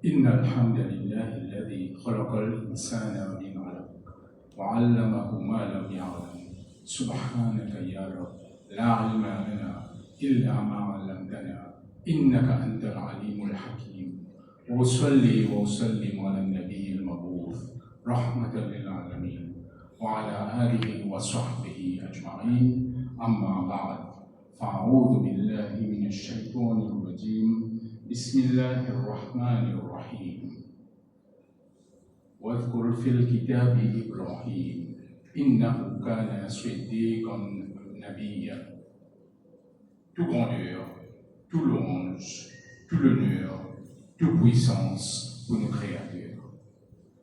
إن الحمد لله الذي خلق الإنسان من علق وعلمه ما لم يعلم سبحانك يا رب لا علم لنا إلا ما علمتنا إنك أنت العليم الحكيم وأصلي وأسلم على النبي المبعوث رحمة للعالمين وعلى آله وصحبه أجمعين أما بعد فأعوذ بالله من الشيطان الرجيم بسم الله الرحمن الرحيم واذكر في الكتاب إبراهيم إنه كان صديقا نبيا. Tout grandeur, tout louange, tout l'honneur, toute puissance pour nos créateurs.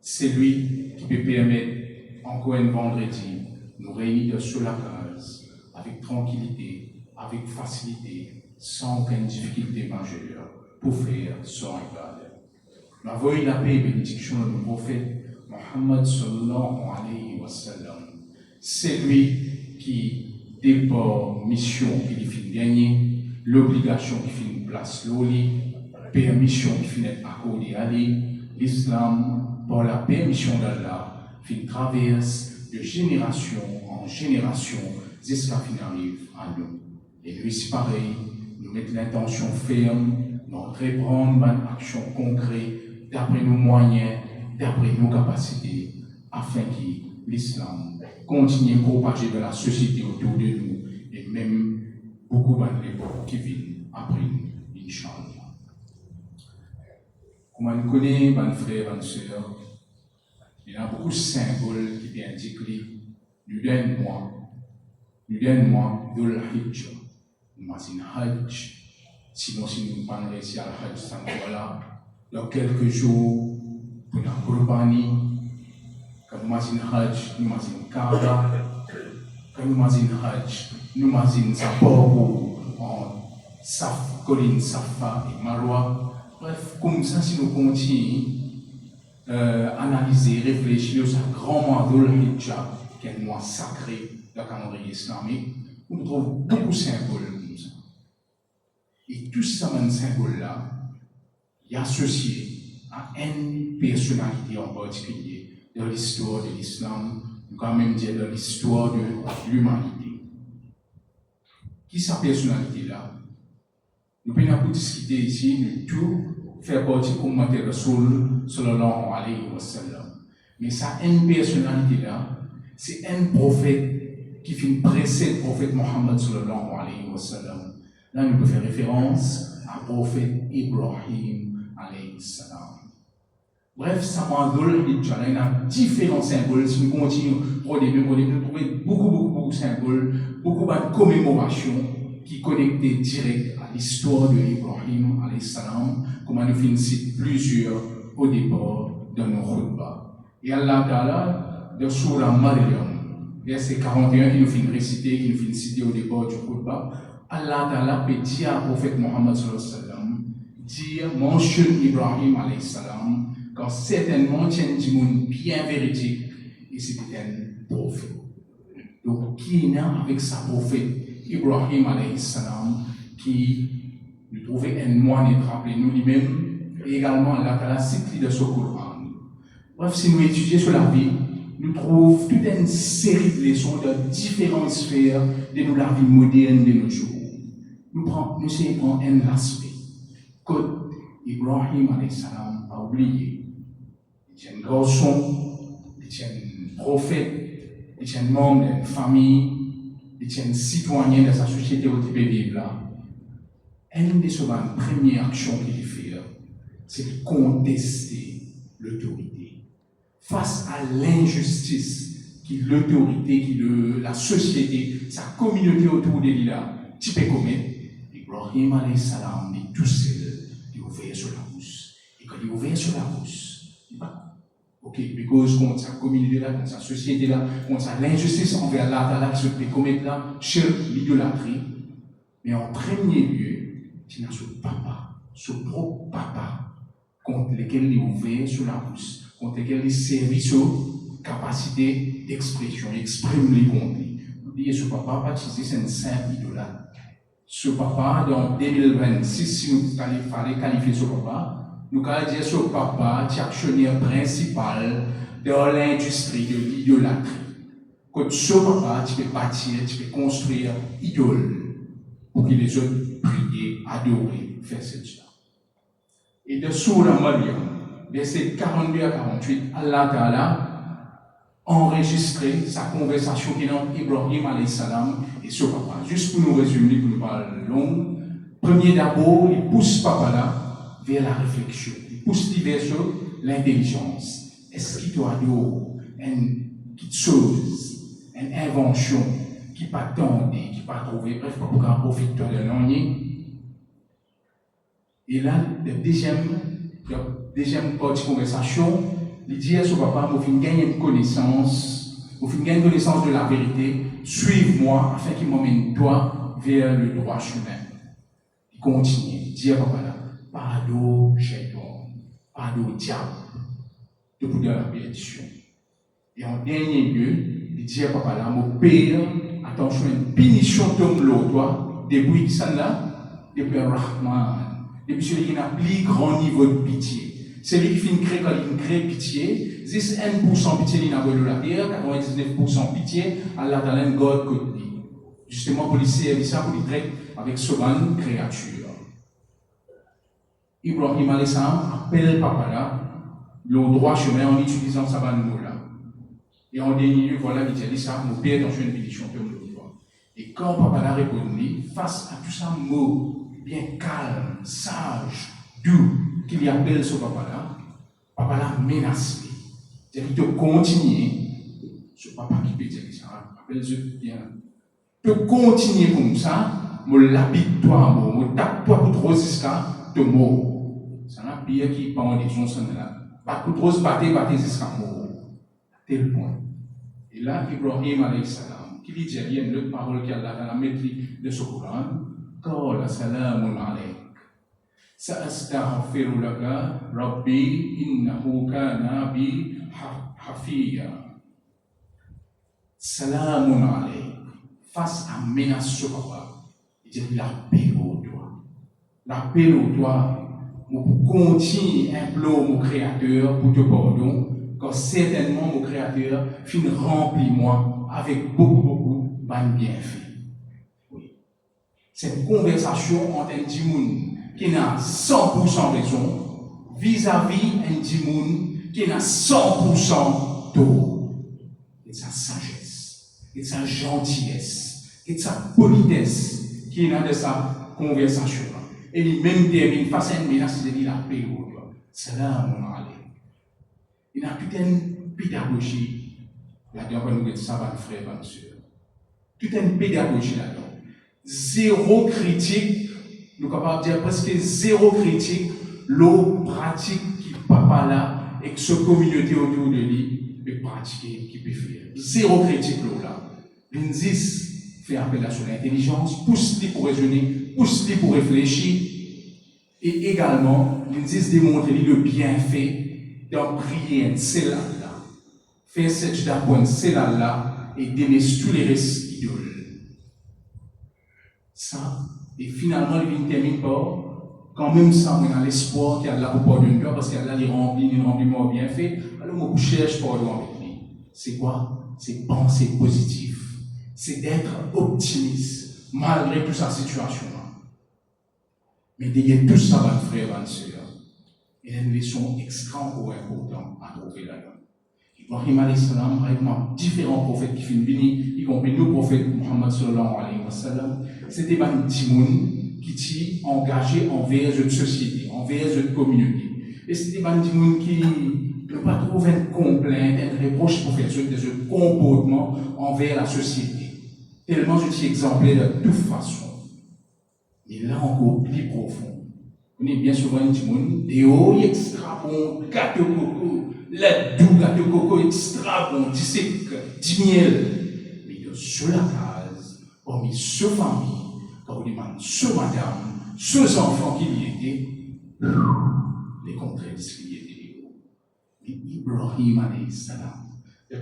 C'est lui qui peut permettre, encore un vendredi, nous réunir sur la case, avec tranquillité, avec facilité, sans aucune difficulté majeure, pour faire son ibadah. La voix et la paix et bénédiction de notre prophète Mohammed sallallahu alayhi wa sallam. C'est lui qui départ mission qui finit gagner, l'obligation qui finit place l'oli, permission qui finit accordée à lui, l'islam, par la permission d'Allah, finit traverse de génération en génération jusqu'à qu'il arrive à nous. Et lui, c'est pareil, nous mettons l'intention ferme, nous reprendre une action concrète d'après nos moyens, d'après nos capacités, afin que l'islam continue à propager dans la société autour de nous et même beaucoup de l'époque qui viennent après nous, Inch'Allah. Comme on connaît, mes frères et sœurs, il y a beaucoup de symboles qui indiquent nous donne moi de l'Hajj. Nous avons un Hajj. Sinon, si nous ne pas réussi à la Hajj, ça nous voilà. Dans quelques jours, pour la Qurbani, quand nous avons un Hajj, nous avons un Kaaba. Quand nous avons un Hajj, nous avons un Zaporu en Saf, colline Safa et Marwa. Bref, comme ça, si nous continuons analyser, réfléchir sur un grand mois de l'Hijjah, qui est un mois sacré dans le calendrier islamique, on trouve beaucoup de symboles comme ça. Et tout ça, ces symboles-là, est associé à une personnalité en particulier dans l'histoire de l'islam, ou quand même dire dans l'histoire de l'humanité. Qui est sa personnalité-là? Nous pouvons discuter ici de tout, faire partie du commentaire de Rasoul sallallahu alayhi wa sallam. Mais ça, une personnalité-là, c'est un prophète qui finit précéder le prophète Mohammed sallallahu alayhi wa sallam. Là, nous pouvons faire référence à prophète Ibrahim alayhi salam. Bref, ça m'a donné il y a différents symboles. Si nous continuons, nous trouvons beaucoup de symboles, beaucoup de commémorations qui connectent direct à l'histoire de Ibrahim alayhi salam, comme nous finissons plusieurs au départ de nos khutbahs. Et Allah Ta'ala, dans Surah Maryam, verset 41, qui nous finit réciter, qui nous finit citer au départ du khutbah, Allah Ta'ala peut dire au prophète Mohammed sallallahu alayhi wa sallam, dire, mentionne Ibrahim alayhi salam, quand certainement il y a un monde bien véridique, et c'était un prophète. Donc, qui est né avec sa prophète Ibrahim alayhi salam, qui nous trouvait un moine et rappelé nous lui-même, et également Allah Ta'ala cite de ce Coran. Bref, si nous étudions sur la vie, nous trouvons toute une série de leçons de différentes sphères de la vie moderne de nos jours. Nous savons un aspect que Ibrahim alayhi salam a oublié. Il est un garçon, il est un prophète, il est un membre d'une famille, il est un citoyen de sa société où il peut vivre là. Une des premières actions qu'il fait, c'est de contester l'autorité. Face à l'injustice qui l'autorité, qui la société, sa communauté autour de lui là, tu peux commettre. Ibrahim alayhi salam dit tout seul, il est ouvert sur la bouche. Et quand il est ouvert sur la bouche, il va, ok, because contre sa communauté là, contre sa société là, contre l'injustice envers Allah qui se peut commettre là, sur l'idolâtrie. Mais en premier lieu, tu as son papa, son propre papa, contre lequel il est ouvert sur la bouche, contre lequel il servit sa capacité d'expression, il exprime les comptes. Oubliez ce papa, baptisé, c'est un simple idolâtre. Ce papa, dans 2026, si il fallait qualifier ce papa, nous allons dire que papa est actionnaire principal dans l'industrie de l'idolâtrie. Quand ce papa, tu peux bâtir, tu peux construire idole pour que les autres prient, adorer, faire cette chose. Et de Sourate Maryam, verset 42 à 48, Allah Ta'ala enregistré sa conversation qui est entre Ibrahim alayhi salam et ce papa. Juste pour nous résumer, pour nous parler long, premier d'abord, il pousse papa là vers la réflexion. Il pousse vers l'intelligence. Est-ce qu'il doit adore une petite chose, une invention qui pas tendue, qui pas trouvée, bref, pas pour qu'on profite de l'année. Et là, le deuxième part de conversation, il dit à son papa, vous finissez gagner une connaissance, de la vérité, suive-moi afin qu'il m'emmène toi vers le droit chemin. Il continue, il dit à papa là, pardon, shaitan, pardon, diable, de vous donner la bénédiction. Et en dernier lieu, il dit à papa là, mon père, attention, une punition tombe l'eau, toi, depuis ça là, depuis Rahman, depuis celui qui a un plus grand niveau de pitié. C'est lui qui fait une quand il crée pitié, 1% pitié il n'a pas de la terre, 99% pitié, Allah Ta'ala God côté. Justement pour les servir ça, pour les traiter avec ce bonne créature. Ibrahim alayhi salam appelle papa là, le droit chemin en utilisant sa bonne mot là. Et en dernier lieu, voilà, il dit ça, mon père dans une bénédiction comme le droit. Et quand papa là répondit, face à tout ça, mot bien calme, sage, doux, qu'il appelle ce papa là menacé. C'est-à-dire qu'il continue, ce papa qui peut dire ça, appelle-le bien, peut continuer comme ça, me l'habite toi, me tape toi pour trop jusqu'à te mort. Ça n'a pire qui parle des gens là. Pas pour trop se battre jusqu'à mort. Tel point. Et là, Ibrahim alayhi salam, qui dit rien, l'autre parole qu'il a dans la maîtrise de ce Coran, Qala salamun alayk. سأستغفر لك ربي إنه كان بي حفيا. Salamun alayk. Face à menace sur papa, il dit la paix au toi. La paix au toi, pour continuer à implorer mon créateur pour te pardon, quand certainement mon créateur finit rempli moi avec beaucoup de bienfaits. Oui. Cette conversation entre un dimoun qui a 100% raison vis-à-vis un dimoun qui a 100% d'eau. Et sa sagesse, et sa gentillesse, et sa politesse qui est dans sa conversation. Et lui-même termine face à une menace de la paix. Salam alaykum. Il a toute une pédagogie là-dedans, quand nous disons ça, va frère, va soeur. Toute une pédagogie là-dedans. Zéro critique. Nous sommes capables de dire presque zéro critique, l'eau pratique qui papa là et que ce communauté autour de lui peut pratiquer, qui peut faire. Zéro critique l'eau là. L'INSIS fait appel à son intelligence, pousse-lui pour raisonner, pousse-lui pour réfléchir. Et également, l'INSIS démontre le bienfait d'en prier un célal là. Faire cette d'appoint célal là et délaisser tous les restes idoles. Ça. Et finalement, il termine par, quand même ça, on a l'espoir qu'il y a de la pardon de parce qu'il y a là, il remplit moi bien fait. Alors, on cherche pardon avec lui. C'est quoi? C'est penser positif. C'est d'être optimiste, malgré toute sa situation-là. Mais derrière tout ça, mon frère, ma soeur, il y a une leçon extraordinaire importante à trouver là-dedans. Ibrahim alayhi salam, avec différents prophètes qui finissent venir, y compris nous, prophètes Muhammad sallallahu alayhi wa sallam, c'était pas un petit monde qui était engagé envers une société, envers une communauté. Et c'était pas un petit monde qui ne pas trouver une complainte, une reproche pour faire de ce comportement envers la société. Tellement je suis exemplaire de toute façon. Mais là encore plus profond. On est bien souvent un petit monde, des hauts extra bons, gâteau coco, la doux gâteau coco extra bon, 10 miel. Mais de sur la case, parmi ce famille, quand on demande ce madame, ce enfants qui y étaient, les contraires qui y étaient. Mais Ibrahim alayhi salam,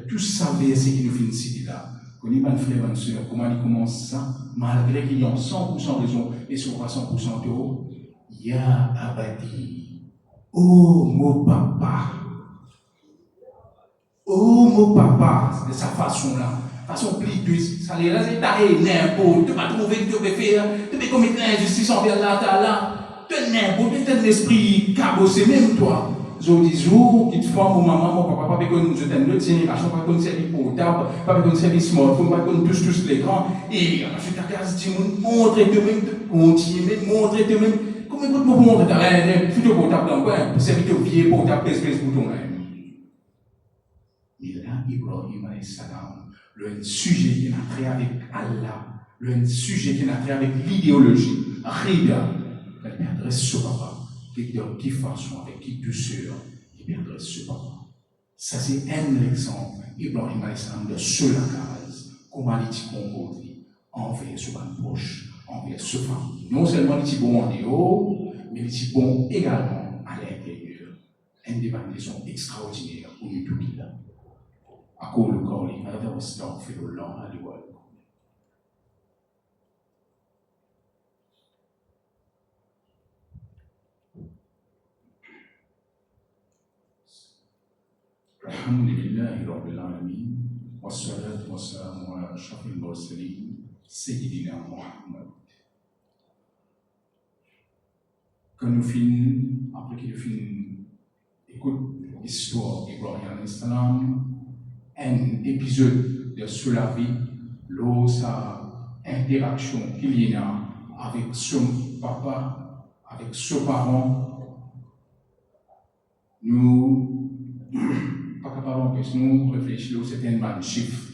tout ça verset qui nous fait citer là, qu'on est pas frère, ma soeur, comment il commence ça, malgré qu'il y a 100% raison et sur 100% d'eau, Ya abadi, Oh, mon papa. Oh, mon papa, de sa façon-là. Façon plus ça les raisons n'importe, tu vas trouver que tu peux faire, tu peux commettre l'injustice envers là, tu es n'importe, tu es un esprit cabossé, même toi. Je dis, jour, qui te forme, mon maman, mon papa, pas qu'on je t'aime l'autre génération, pas qu'on service portable, pas qu'on service smartphone, pas qu'on touche tous l'écran, et on a fait ta case, tu montres toi-même, continuer, montre toi-même, comment tu peux montrer ta futur portable dans quoi, pour servir ton vieux portable, pèse bouton là. Et là, Ibrahim alayhi salam, le sujet qui a trait avec Allah, le sujet qui a trait avec l'idéologie, Rida, elle perdrait ce papa, qui de qui façon, avec qui douceur, il perdrait ce papa. Ça, c'est un exemple, Ibrahim alayhi salam, de cela case, comment il dit comporte envers ce proche, envers ce famille. Non seulement il dit bon en dehors, mais il dit bon également à l'intérieur. Une démarcation extraordinaire pour nous tous là. أقول قولي هذا واستغفر الله لي ولكم. الحمد لله رب العالمين والصلاة والسلام على أشرف المرسلين سيدنا محمد. Quand nous finissons, après qu'il finit, écoute l'histoire d'Ibrahim alayhi salam, un épisode de sur la vie, sa interaction qu'il y a avec son papa, avec son parent, nous, pas capable de nous réfléchir, c'est un bon chiffre.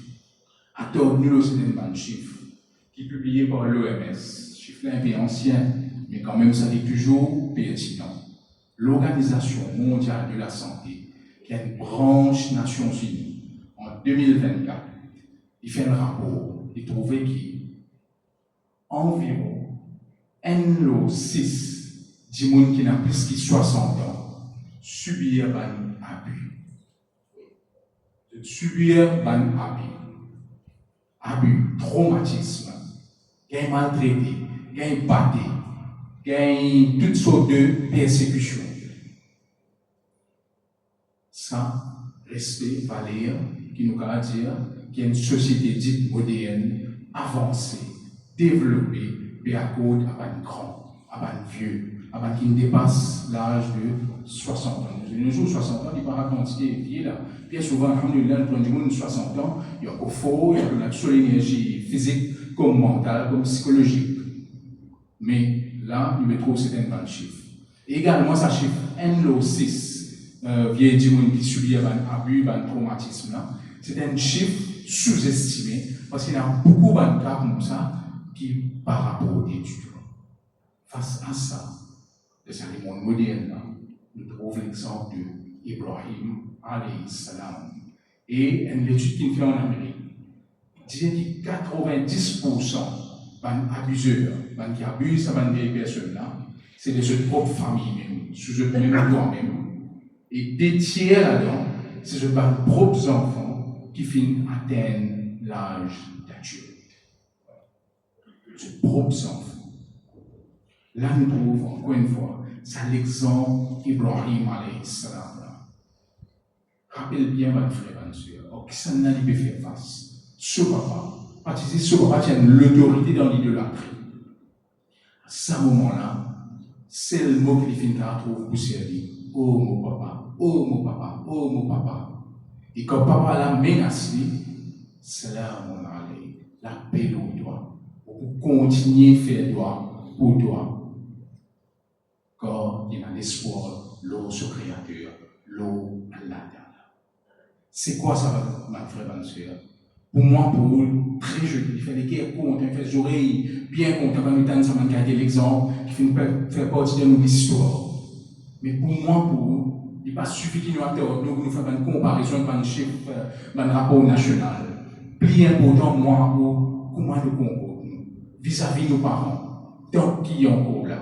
À tort, nous, c'est un bon chiffre qui est publié par l'OMS. Chiffre un peu ancien, mais quand même, ça est toujours pertinent. L'Organisation mondiale de la santé, qui est une branche Nations Unies, en 2024, il fait un rapport, il trouvait qu'environ 1,6 du monde qui n'a plus de 60 ans subir un abus. Subir un abus, traumatisme, gain maltraité, gain batté, gain toutes sortes de persécutions. Ça, respect, valeur, qui nous a dire qu'il y a une société dite moderne, avancée, développée, mais à cause à un grand, à un vieux, à un qui ne dépasse l'âge de 60 ans. Nous jour 60 ans, il ne pas quantifier vieux là. Bien souvent, alhamdoulilah, nous prenons du 60 ans, il y a au faux, il y a de la seule énergie physique, comme mentale, comme psychologique. Mais là, nous mettons certains chiffres. Et également, ça chiffre 1,6. Vieille du monde qui subit un abus, un traumatisme là. C'est un chiffre sous-estimé parce qu'il y a beaucoup de cas comme ça qui par rapport aux études. Face à ça, le monde moderne, là, nous trouvons l'exemple d'Ibrahim alayhi salam et une étude qu'il fait en Amérique disait que 90% d'abuseurs, qui abusent ces personnes-là, c'est de leur propre famille même, sous eux même toi-même. Et des tiers là-dedans, c'est leurs propres enfants qui finissent atteindre l'âge d'adulte. Leurs propres enfants. Là, nous trouvons, encore une fois, c'est l'exemple d'Ibrahim alayhi salam. Rappelle bien, votre frère, votre soeur, qui s'en a peut faire face. Ce papa, parce que ce papa tient l'autorité dans l'idolâtrie. À ce moment-là, c'est le mot qu'il finit à trouver pour servir. Oh mon papa, oh mon papa, oh mon papa. Et quand papa l'a menacé, c'est là mon allé, la paix pour toi, pour continuer à faire droit pour toi. Car il y a l'espoir, l'eau sur Créateur, l'eau à la terre. C'est quoi ça, ma frère, ma soeur? Pour moi, pour vous, très joli, il fait des guerres contre, il fait des oreilles bien contre, comme il ça m'a gardé l'exemple, qui fait partie de nos histoires. Mais pour moi, pour vous, il n'est pas suffit qu'il nous fasse une comparaison avec un chiffre, un rapport national. Plus important, moi, pour comment nous comportons vis-à-vis de nos parents, tant qu'ils sont encore là.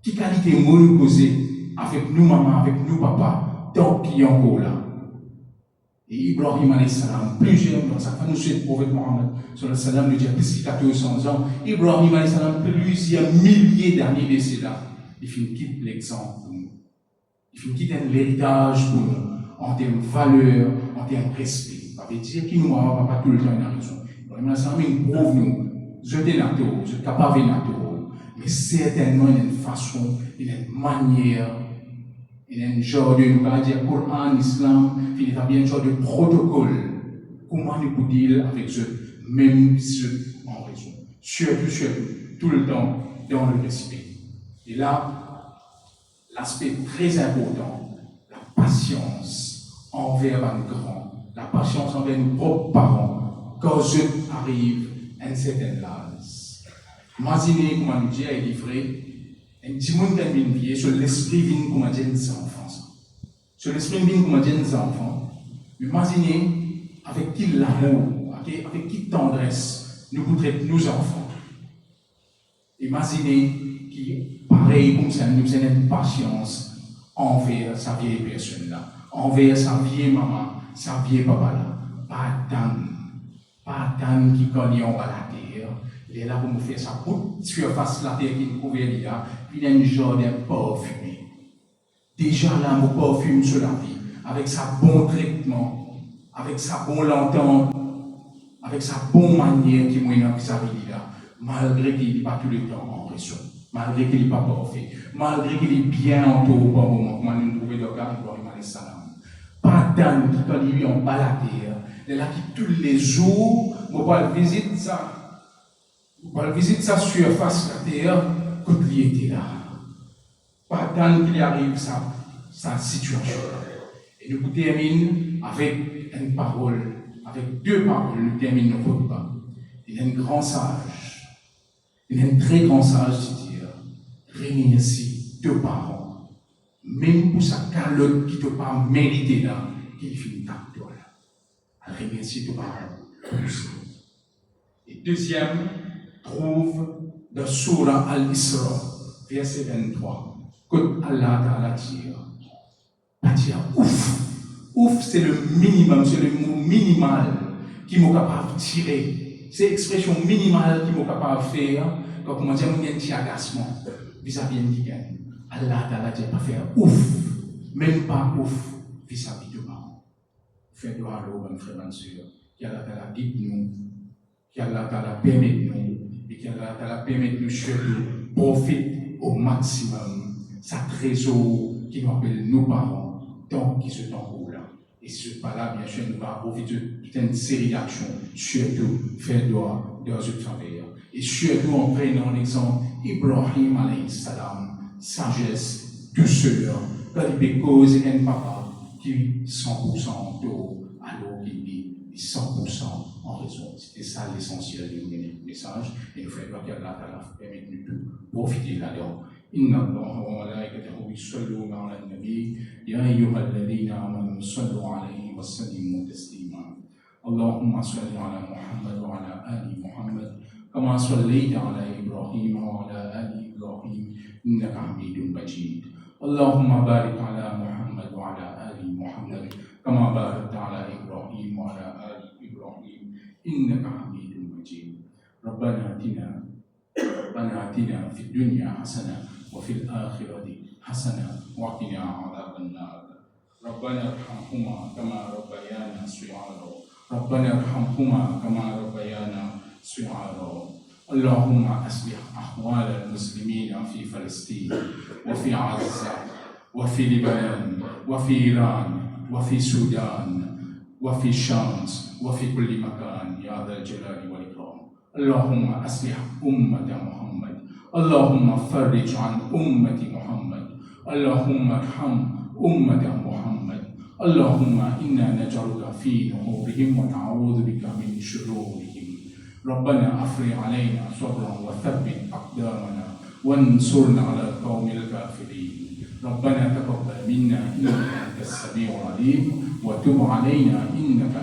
Quelle qualité nous poser avec nous, maman, avec nous, papa, tant qu'ils sont encore là. Et Ibrahim alayhi salam, plusieurs, dans sa famille, nous suit le prophète Mohammed, sur le salam, nous dit plus de 1400 ans. Ibrahim alayhi salam, plusieurs milliers d'années de cela. il finit quitte l'exemple pour nous. Il finit quitte l'héritage pour nous, en termes de valeur, en termes de respect. Ça veut dire qu'il nous a pas tout le temps une raison. Vraiment, ça prouve nous, je suis naturel, je suis capable de naturel, mais certainement il y a une façon, il y a une manière, il y a un genre de, nous allons dire, Coran, Islam, il y a bien un genre de protocole. Comment nous pouvons dire avec eux, même ceux en raison. Surtout, tout le temps, dans le respect. Et là, l'aspect très important, la patience envers un grand, la patience envers nos propres parents, quand eux arrivent à un certain âge. Imaginez comment nous dit, il est vrai, un petit monde qui vient vivre sur l'esprit vient comme dire des enfants. Sur l'esprit vient comme dire des enfants. Imaginez avec qui l'amour, avec qui tendresse nous voudrions nos enfants. Imaginez qui, pareil comme ça, nous avons une patience envers sa vieille personne là, envers sa vieille maman, sa vieille papa là. Pas tant qui connaît en bas la terre. Il est là pour nous faire sa toute surface la terre qui nous couvre là, puis il y a une genre de parfumé. Déjà là, mon parfume sur la vie, avec sa bon traitement, avec sa bonne entente, avec sa bonne manière qui est dans sa vie là, malgré qu'il n'est pas tout le temps en raison, malgré qu'il n'est pas parfait, malgré qu'il est bien entouré par moment, comme nous trouvons le cas, Ibrahim alayhi salam. Pas tant qui quand il est en bas la terre, il est là qui tous les jours, on va visiter ça, surface la terre, quand il était là. Pas tant qu'il arrive sa situation. Et nous terminons avec une parole, avec deux paroles, nous terminons notre repas. Il y a un grand sage, il y a un très grand sage qui dit, remercie deux parents, même pour sa calotte qui ne t'a pas mérité là, qu'il finit à toi là. Remercie deux parents. Et deuxième, trouve dans Surah Al-Isra, verset 23, que Allah Ta'ala dit, ouf. Ouf, c'est le minimum, c'est le mot minimal qui m'est capable de tirer. C'est l'expression minimale qui m'est capable de faire quand on dit qu'il y a un petit agacement vis-à-vis de quelqu'un. Allah Ta'ala dit pas faire ouf, même pas ouf vis-à-vis de moi. Faites droit à l'eau, mon frère, mon soeur. Qu'Allah Ta'ala guide nous, qu'Allah Ta'ala permette nous, et qu'Allah Ta'ala permette nous surtout profiter au maximum sa trésor qui nous appelle nos parents, tant qu'ils se tombent. Et ce pas-là, bien sûr, nous va profiter d'une série d'actions, surtout faire droit dans une faveur. Et surtout en prenant l'exemple Ibrahim alayhi salam, sagesse, douceur, quand il peut causer un papa qui est 100% d'eau, alors qu'il dit 100% en raison. C'était ça l'essentiel du message. Et nous faisons qu'Allah permet de nous profiter là-dedans. إن الله وملائكته يصلون على النبي يا أيها الذين آمنوا صلوا عليه وسلموا تسليما اللهم صل على محمد وعلى آل محمد كما صليت على إبراهيم وعلى آل إبراهيم إنك حميد مجيد اللهم بارك على محمد وعلى آل محمد كما باركت على إبراهيم وعلى آل إبراهيم إنك حميد مجيد ربنا آتنا في الدنيا حسنة وفي الآخرة حسنة وقنا عذاب النار ربنا ارحمهما كما ربيانا صغارا ربنا ارحمهما كما ربيانا صغارا اللهم أصلح أحوال المسلمين في فلسطين وفي غزة وفي لبنان وفي إيران وفي السودان وفي الشام وفي كل مكان يا ذا الجلال والإكرام اللهم أصلح أمة محمد اللهم فرج عن أمة محمد اللهم ارحم أمة محمد اللهم إنا نجعلك في نحورهم ونعوذ بك من شرورهم ربنا أفرغ علينا صبرا وثبت أقدامنا وانصرنا على القوم الكافرين ربنا تقبل منا إنك أنت السميع العليم وتب علينا إنك